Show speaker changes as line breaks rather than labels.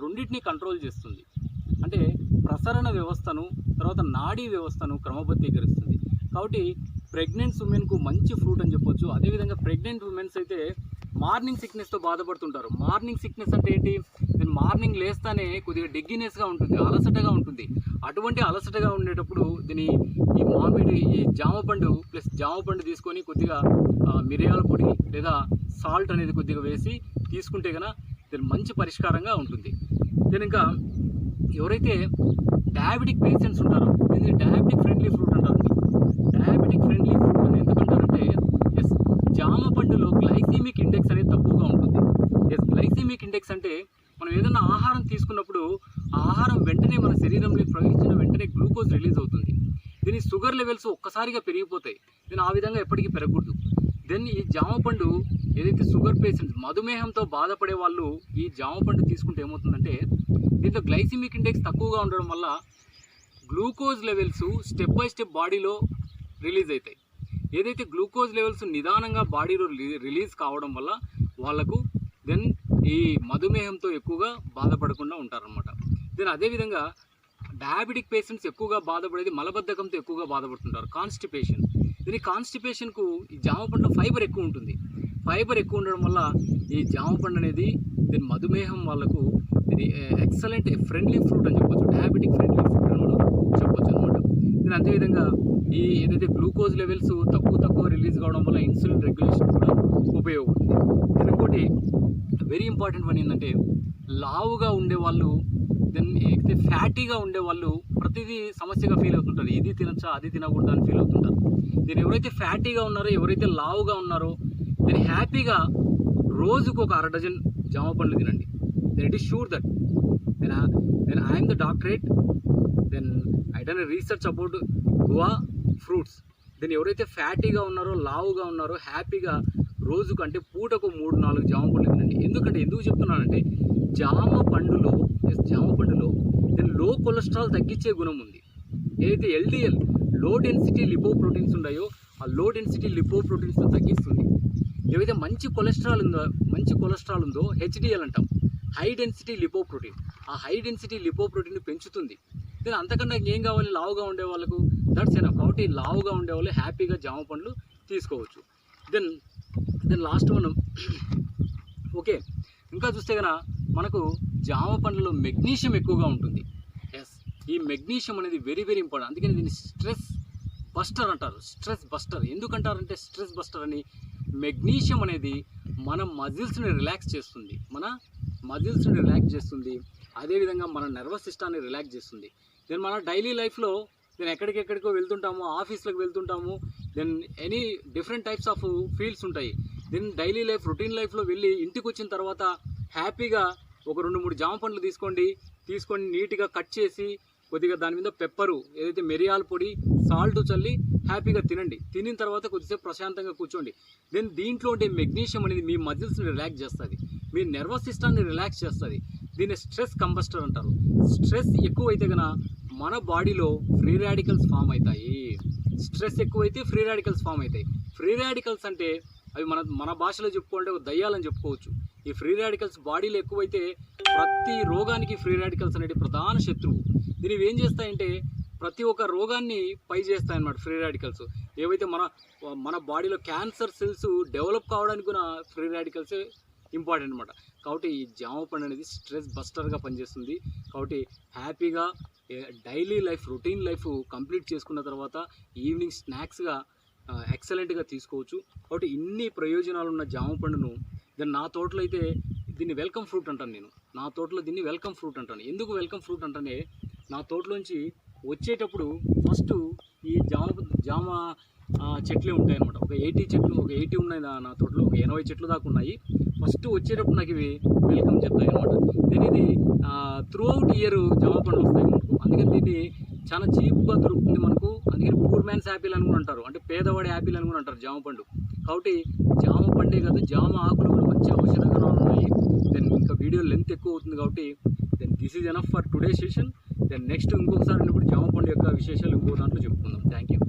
రెండింటిని కంట్రోల్ చేస్తుంది. అంటే ప్రసరణ వ్యవస్థను, తర్వాత నాడీ వ్యవస్థను క్రమబద్ధీకరిస్తుంది. కాబట్టి ప్రెగ్నెంట్ ఉమెన్కు మంచి ఫ్రూట్ అని చెప్పొచ్చు. అదేవిధంగా ప్రెగ్నెంట్ ఉమెన్స్ అయితే మార్నింగ్ సిక్నెస్తో బాధపడుతుంటారు. మార్నింగ్ సిక్నెస్ అంటే ఏంటి? నేను మార్నింగ్ లేస్తానే కొద్దిగా డెగ్గినెస్గా ఉంటుంది, అలసటగా ఉంటుంది. అటువంటి అలసటగా ఉండేటప్పుడు ఈ జామపండు ప్లస్ జామపండు తీసుకొని కొద్దిగా మిరియాల పొడి లేదా సాల్ట్ అనేది కొద్దిగా వేసి తీసుకుంటే కనుక దీని మంచి పరిష్కారంగా ఉంటుంది. దీని ఇంకా ఎవరైతే డయాబెటిక్ పేషెంట్స్ ఉంటారో దీన్ని డయాబెటిక్ ఫ్రెండ్లీ ఫ్రూట్ అంటారు. డయాబెటిక్ ఫ్రెండ్లీ ఫ్రూట్ అని ఎందుకంటారంటే జామ పండులో గ్లైసీమిక్ ఇండెక్స్ అనేది తక్కువగా ఉంటుంది. గ్లైసీమిక్ ఇండెక్స్ అంటే మనం ఏదైనా ఆహారం తీసుకున్నప్పుడు ఆ ఆహారం వెంటనే మన శరీరంలోకి ప్రవేశించిన వెంటనే గ్లూకోజ్ రిలీజ్ అవుతుంది. దీని షుగర్ లెవెల్స్ ఒక్కసారిగా పెరిగిపోతాయి. దీని ఆ విధంగా ఎప్పటికీ పెరగకూడదు. దెన్ ఈ జామపండు ఏదైతే షుగర్ పేషెంట్స్ మధుమేహంతో బాధపడే వాళ్ళు ఈ జామపండు తీసుకుంటే ఏమవుతుందంటే దీంట్లో గ్లైసీమిక్ ఇండెక్స్ తక్కువగా ఉండడం వల్ల glucose levels step by step బాడీలో రిలీజ్ అవుతాయి. ఏదైతే గ్లూకోజ్ లెవెల్స్ నిదానంగా బాడీలో రిలీజ్ కావడం వల్ల వాళ్ళకు దెన్ ఈ మధుమేహంతో ఎక్కువగా బాధపడకుండా ఉంటారనమాట. దెన్ అదేవిధంగా డయాబెటిక్ పేషెంట్స్ ఎక్కువగా బాధపడేది మలబద్ధకంతో ఎక్కువగా బాధపడుతుంటారు, కాన్స్టిపేషన్. దీని కాన్స్టిపేషన్కు ఈ జామపండులో ఫైబర్ ఎక్కువ ఉంటుంది. ఫైబర్ ఎక్కువ ఉండడం వల్ల ఈ జామపండు అనేది దీని మధుమేహం వాళ్ళకు ఇది ఎక్సలెంట్ ఫ్రెండ్లీ ఫ్రూట్ అని చెప్పొచ్చు, డయాబెటిక్ ఫ్రెండ్లీ ఫ్రూట్ అని చెప్పొచ్చు అనమాట. దీని అదేవిధంగా ఈ ఏదైతే గ్లూకోజ్ లెవెల్స్ తక్కువ రిలీజ్ కావడం వల్ల ఇన్సులిన్ రెగ్యులేషన్ కూడా ఉపయోగపడుతుంది. దీని ఇంకోటి వెరీ ఇంపార్టెంట్ వన్ ఏంటంటే లావుగా ఉండేవాళ్ళు దెన్ అయితే ఫ్యాటీగా ఉండేవాళ్ళు ప్రతిదీ సమస్యగా ఫీల్ అవుతుంటారు. ఇది తినచ్చా అది తినకూడదు అని ఫీల్ అవుతుంటారు. దీన్ని ఎవరైతే ఫ్యాటీగా ఉన్నారో ఎవరైతే లావుగా ఉన్నారో దీన్ని హ్యాపీగా రోజుకు ఒక 1/2 డజన్ జామ పండ్లు తినండి. Then it is sure that then I'm the doctorate then I done research about guava fruits. దీన్ని ఎవరైతే ఫ్యాటీగా ఉన్నారో లావుగా ఉన్నారో హ్యాపీగా రోజుకు అంటే పూటకు 3-4 జామ పండ్లు తినండి. ఎందుకు చెప్తున్నానంటే జామ పండులో దీని లో కొలెస్ట్రాల్ తగ్గించే గుణం ఉంది. ఏదైతే LDL లో డెన్సిటీ లిపోప్రోటీన్స్ ఉన్నాయో ఆ లో డెన్సిటీ లిపోప్రోటీన్స్ తగ్గిస్తుంది. ఏవైతే మంచి కొలెస్ట్రాల్ ఉందో HDL అంటాం, హై డెన్సిటీ లిపోప్రోటీన్. ఆ హై డెన్సిటీ లిపోప్రోటీన్ పెంచుతుంది. దీని అంతకన్నా ఏం కావాలి లావుగా ఉండే వాళ్ళకు? That's enough. కాబట్టి లావుగా ఉండే వాళ్ళు హ్యాపీగా జామ పండ్లు తీసుకోవచ్చు. దెన్ లాస్ట్ మనం ఓకే ఇంకా చూస్తే కనుక మనకు జామ పండ్లలో మెగ్నీషియం ఎక్కువగా ఉంటుంది. ఈ మెగ్నీషియం అనేది వెరీ ఇంపార్టెంట్. అందుకని దీన్ని స్ట్రెస్ బస్టర్ అంటారు. స్ట్రెస్ బస్టర్ ఎందుకంటారంటే స్ట్రెస్ బస్టర్ అని మెగ్నీషియం అనేది మన మజిల్స్ని రిలాక్స్ చేస్తుంది. అదేవిధంగా మన నర్వస్ సిస్టాన్ని రిలాక్స్ చేస్తుంది. దెన్ మన డైలీ లైఫ్లో దెన్ ఎక్కడికో వెళ్తుంటాము, ఆఫీస్లకు వెళ్తుంటాము, then any different types of fields ఉంటాయి. దెన్ డైలీ లైఫ్ రొటీన్ లైఫ్లో వెళ్ళి ఇంటికి వచ్చిన తర్వాత హ్యాపీగా ఒక 2-3 జామ పండ్లు తీసుకొని నీట్గా కట్ చేసి కొద్దిగా దాని మీద పెప్పరు ఏదైతే మిరియాల పొడి సాల్ట్ చల్లి హ్యాపీగా తినండి. తినిన తర్వాత కొద్దిసేపు ప్రశాంతంగా కూర్చోండి. దెన్ దీంట్లో ఉండే మెగ్నీషియం అనేది మీ మజిల్స్ని రిలాక్స్ చేస్తుంది, మీ నర్వస్ సిస్టాన్ని రిలాక్స్ చేస్తుంది. దీన్ని స్ట్రెస్ కంబస్టర్ అంటారు. స్ట్రెస్ ఎక్కువైతే కనుక మన బాడీలో ఫ్రీ రాడికల్స్ ఫామ్ అవుతాయి. స్ట్రెస్ ఎక్కువైతే ఫ్రీ రాడికల్స్ ఫామ్ అవుతాయి. ఫ్రీ రాడికల్స్ అంటే అవి మన భాషలో చెప్పుకోవాలంటే ఒక దయ్యాలని చెప్పుకోవచ్చు. ఈ ఫ్రీ రాడికల్స్ బాడీలో ఎక్కువైతే ప్రతి రోగానికి ఫ్రీ రాడికల్స్ అనేది ప్రధాన శత్రువు. దీనివి ఏం చేస్తాయంటే ప్రతి ఒక్క రోగాన్ని పై చేస్తాయన్నమాట ఫ్రీ రాడికల్స్. ఏవైతే మన బాడీలో క్యాన్సర్ సెల్స్ డెవలప్ కావడానికి కూడా ఫ్రీ రాడికల్స్ ఇంపార్టెంట్ అనమాట. కాబట్టి ఈ జామ పండు అనేది స్ట్రెస్ బస్టర్గా పనిచేస్తుంది. కాబట్టి హ్యాపీగా daily life routine life complete చేసుకున్న తర్వాత ఈవినింగ్ స్నాక్స్గా ఎక్సలెంట్గా తీసుకోవచ్చు. కాబట్టి ఇన్ని ప్రయోజనాలు ఉన్న జామ పండును దెన్ నా తోటలో అయితే దీన్ని వెల్కమ్ ఫ్రూట్ అంటాను. నా తోటలో దీన్ని వెల్కమ్ ఫ్రూట్ అంటాను. ఎందుకు వెల్కమ్ ఫ్రూట్ అంటే నా తోటలోంచి వచ్చేటప్పుడు ఫస్ట్ ఈ జామ చెట్లే ఉంటాయి అనమాట. ఒక 80 ఉన్నాయి నా తోటలో, ఒక 80 చెట్లు దాకా ఉన్నాయి. ఫస్ట్ వచ్చేటప్పుడు నాకు ఇవి వెల్కమ్ చెప్తాయి అనమాట. దీని ఇది త్రూ అవుట్ ఇయర్ జామ పండ్లు వస్తాయి మనకు. అందుకని దీన్ని చాలా చీప్గా దొరుకుతుంది మనకు. అందుకని పూర్ మ్యాన్స్ యాపిల్ అని కూడా అంటారు, అంటే పేదవాడి యాపిల్ అని కూడా అంటారు జామ పండు. కాబట్టి జామ పండే కాదు జామ ఆకులు కూడా మంచి ఔషధ గుణాలు ఉన్నాయి. దెన్ ఇంకా వీడియో లెంత్ ఎక్కువ అవుతుంది కాబట్టి then this is enough for today session. Then next ఇంకొకసారి జామ పండు యొక్క విశేషాలు ఇంకో దాంట్లో చెప్పుకుందాం. Thank you.